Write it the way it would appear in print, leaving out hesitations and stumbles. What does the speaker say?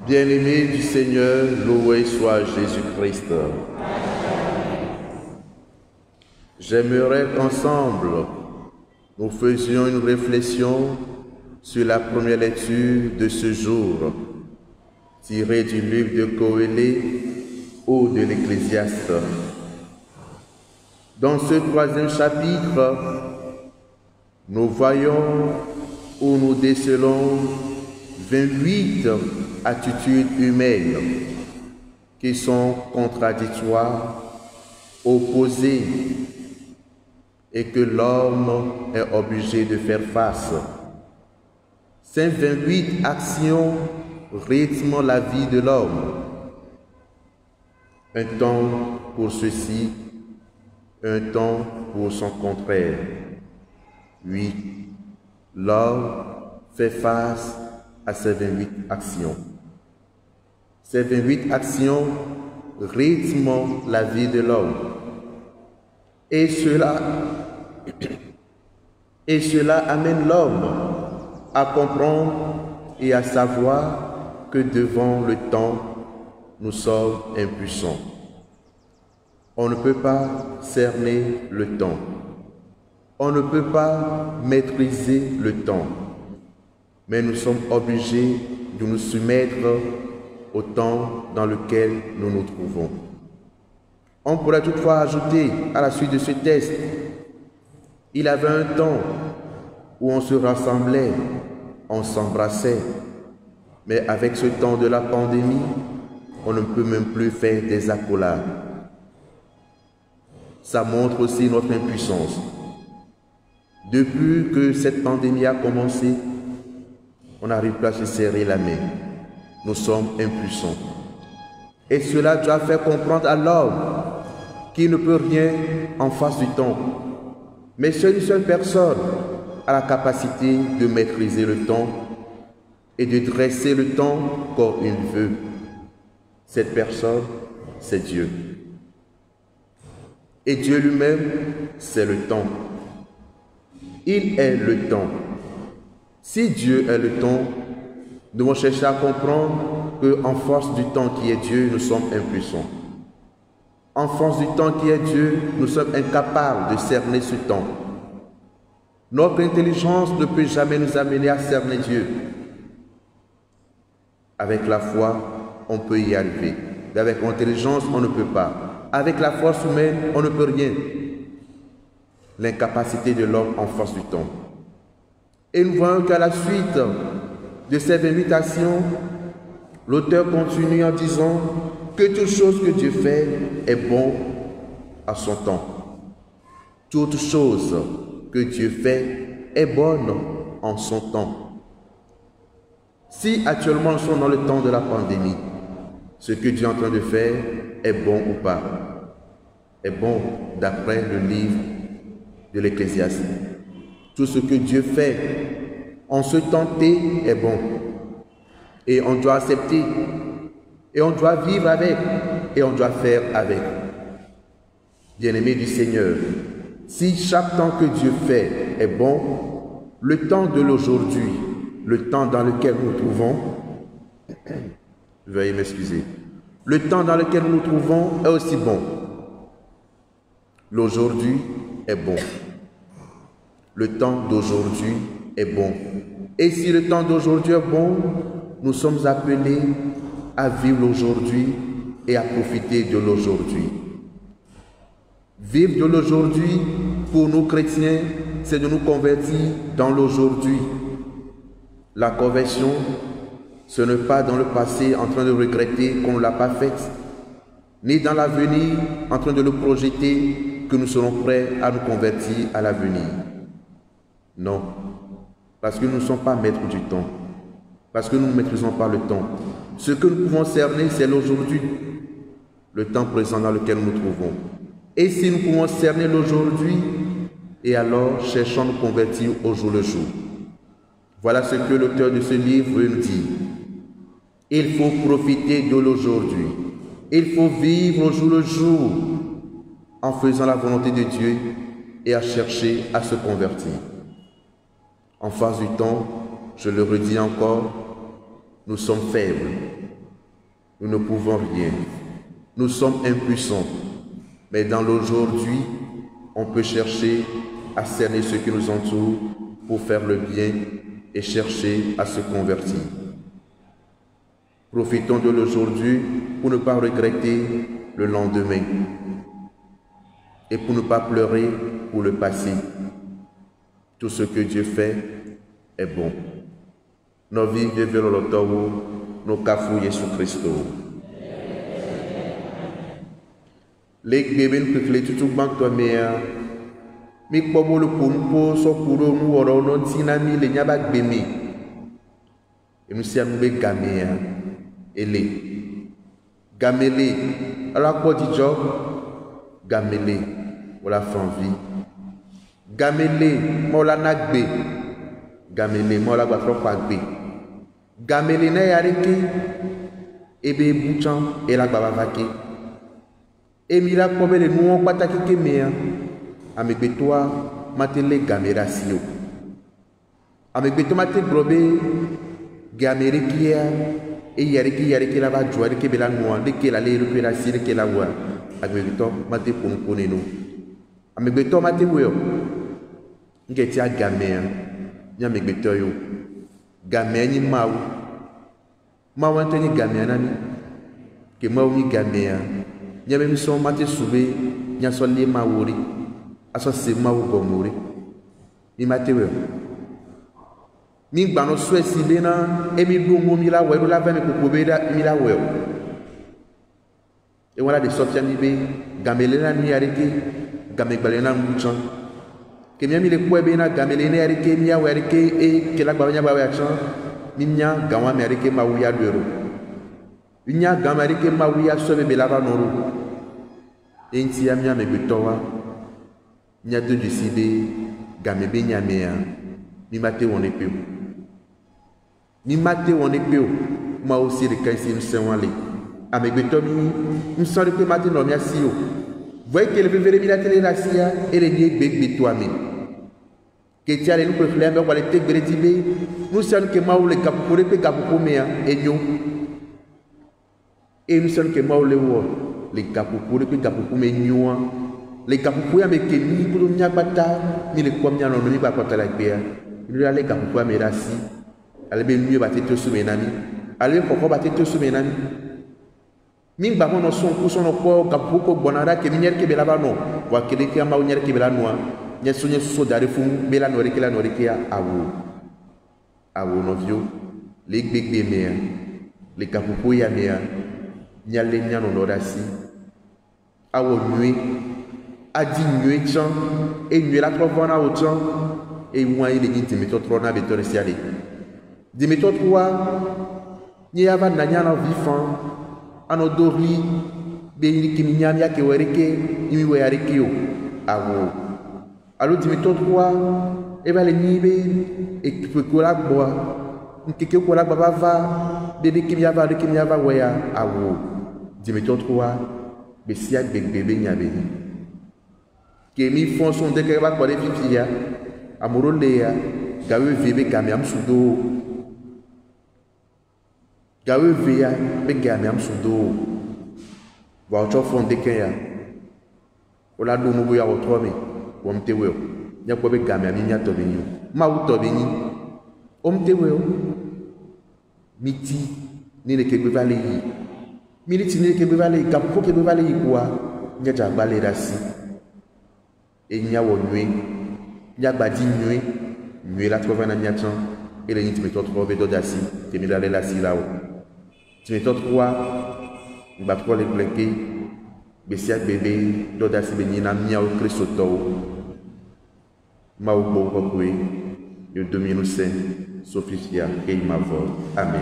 Bien-aimés du Seigneur, loué soit Jésus-Christ. J'aimerais qu'ensemble, nous faisions une réflexion sur la première lecture de ce jour, tirée du livre de Coëlée ou de l'Ecclésiaste. Dans ce troisième chapitre, nous voyons ou nous décelons 28 attitudes humaines qui sont contradictoires, opposées et que l'homme est obligé de faire face. Ces 28 actions rythment la vie de l'homme. Un temps pour ceci, un temps pour son contraire. Oui, l'homme fait face à ces 28 actions. Ces 28 actions rythment la vie de l'homme. Et cela amène l'homme à comprendre et à savoir que devant le temps, nous sommes impuissants. On ne peut pas cerner le temps. On ne peut pas maîtriser le temps. Mais nous sommes obligés de nous soumettre au temps dans lequel nous nous trouvons. On pourrait toutefois ajouter à la suite de ce texte, il y avait un temps où on se rassemblait, on s'embrassait, mais avec ce temps de la pandémie, on ne peut même plus faire des accolades. Ça montre aussi notre impuissance. Depuis que cette pandémie a commencé, on n'arrive plus à se serrer la main. Nous sommes impuissants. Et cela doit faire comprendre à l'homme qu'il ne peut rien en face du temps. Mais seule une seule personne a la capacité de maîtriser le temps et de dresser le temps comme il veut. Cette personne, c'est Dieu. Et Dieu lui-même, c'est le temps. Il est le temps. Si Dieu est le temps, nous devons chercher à comprendre qu'en force du temps qui est Dieu, nous sommes impuissants. En force du temps qui est Dieu, nous sommes incapables de cerner ce temps. Notre intelligence ne peut jamais nous amener à cerner Dieu. Avec la foi, on peut y arriver. Mais avec l'intelligence, on ne peut pas. Avec la force humaine, on ne peut rien. L'incapacité de l'homme en force du temps. Et nous voyons qu'à la suite de cette invitation, l'auteur continue en disant que toute chose que Dieu fait est bon à son temps. Toute chose que Dieu fait est bonne en son temps. Si actuellement nous sommes dans le temps de la pandémie, ce que Dieu est en train de faire est bon ou pas? Est bon d'après le livre de l'Ecclésiaste. Tout ce que Dieu fait en ce temps T est bon. Et on doit accepter. Et on doit vivre avec. Et on doit faire avec. Bien-aimés du Seigneur, si chaque temps que Dieu fait est bon, le temps de l'aujourd'hui, le temps dans lequel nous nous trouvons, veuillez m'excuser, le temps dans lequel nous nous trouvons est aussi bon. L'aujourd'hui est bon. Le temps d'aujourd'hui est bon. Et si le temps d'aujourd'hui est bon, nous sommes appelés à vivre l'aujourd'hui et à profiter de l'aujourd'hui. Vivre de l'aujourd'hui, pour nous chrétiens, c'est de nous convertir dans l'aujourd'hui. La conversion, ce n'est pas dans le passé en train de regretter qu'on ne l'a pas faite, ni dans l'avenir en train de le projeter que nous serons prêts à nous convertir à l'avenir. Non, parce que nous ne sommes pas maîtres du temps, parce que nous ne maîtrisons pas le temps. Ce que nous pouvons cerner, c'est l'aujourd'hui, le temps présent dans lequel nous nous trouvons. Et si nous pouvons cerner l'aujourd'hui, et alors cherchons à nous convertir au jour le jour. Voilà ce que l'auteur de ce livre nous dit. Il faut profiter de l'aujourd'hui. Il faut vivre au jour le jour en faisant la volonté de Dieu et à chercher à se convertir. En face du temps, je le redis encore, nous sommes faibles. Nous ne pouvons rien. Nous sommes impuissants. Mais dans l'aujourd'hui, on peut chercher à cerner ce qui nous entoure pour faire le bien et chercher à se convertir. Profitons de l'aujourd'hui pour ne pas regretter le lendemain et pour ne pas pleurer pour le passé. Tout ce que Dieu fait est bon. Nos vies vivent le temps, nos cafous Jésus Christ. Les bébés que les tout banques de mer, mais comme le pompo, so kuro nous aurons notre dynamique les nyabak bémi. Et nous sommes des gamés, et les gamélés. Alors quoi dit Job? Gamélés, on la fait vie. Gamélés, moi la nagbe. Gamélés, moi la bafro pagbe. Gamélés n'a yariki, et bé bouchan, et la babavaki. Et mira comme les nous on pataki keméa. Avec toi, matele gamera sio. Avec toi, matele grobé, gamerikia, et yariki la va jouer, que bela noa, de que la lire, que la sire, que la voix. Avec toi, matele pour nous connaître. Avec toi, matele weo. Ngetia gamea, ni avec toi yo. Gamea ni mau. Mau anteni gamea nani. Que mau ni gamea. Ni même son matele soube, ni asoli mauri. Aso se ma wo gomori mi matewe mi gba no so esi be na e mi do mo mi la we do la vene ko be da mi la we e wala de sofia mi be gamele na mi areke gamegbale na muchan ke mi le ko be na gamele na areke mi ya we areke e ke la gba nya ba we achan mi nya gawa mi areke ma wu ya dero mi nya gawa areke ma wu ya so be la ba no ro e nti ya mi ya me betowa nya de décider gamebe nyamea mi mate won epeo mi mate won epeo ma aussi de kan si msenwale amegbeto mi so de mate no mi asio voyez que le vivre mi la télé la sia et les nie gbegbe to ami que ti ale nous préfère me wale te gretibe nous sommes que ma ou le capore pe capopo mea enyo et nous sommes que ma ou le wo le capore pe capopo me nyoa les capouya me kemi pour nous nyabata ni les quoi mia non mi ba kota la bia il a les capouya me rasi ale be mieux baté to sumenani ale ko baté to sumenani mi ba mo son ko son ko capouko bonara ke minyer ke bela ba no wa kele ke ma unyer ke bela no nya sonye so dare fu bela no rekela no rekia awu no vio les gbegbe me les capouya me nya le nya no rasi awo nuit a dit nuit chan et nuit la trop bonne autant et moi il est dit Dimitri trop na beto resiale Dimitri trois ni ava nanya na vifan anodori be ni kiminyam ya ke wereke ni we yareke yo awo alors Dimitri trois e va le nibe et peut ko la boa nkeke ko la baba va be kimiyava de kimiyava weya awo Dimitri trois be sia bebe nyabe que mi font son de que va quoi les filles amoro lea gawe vebe kamiam sudo gawe via be kamiam sudo wa autre fond de que ya ola do mo ya autre me wo mtewe nya ko be kamiam nya to be ni ma u to be ni o mtewe miti ni le ke be vale yi militi ni le ke be vale yi kapo ke be vale yi kwa nya ja gbale rasi et n'y a pas nuit, n'y a pas dit nuit, nuit la trouve un amiaton, et les nids tu me trouves d'audacie, tu me donnes la scie là-haut. Tu me trouves, il va trop les blinquer, bessia bébé, d'audacie bénina, mia au Christo, ma au beau recoué, le 2005, Sophia, et ma voix. Amen.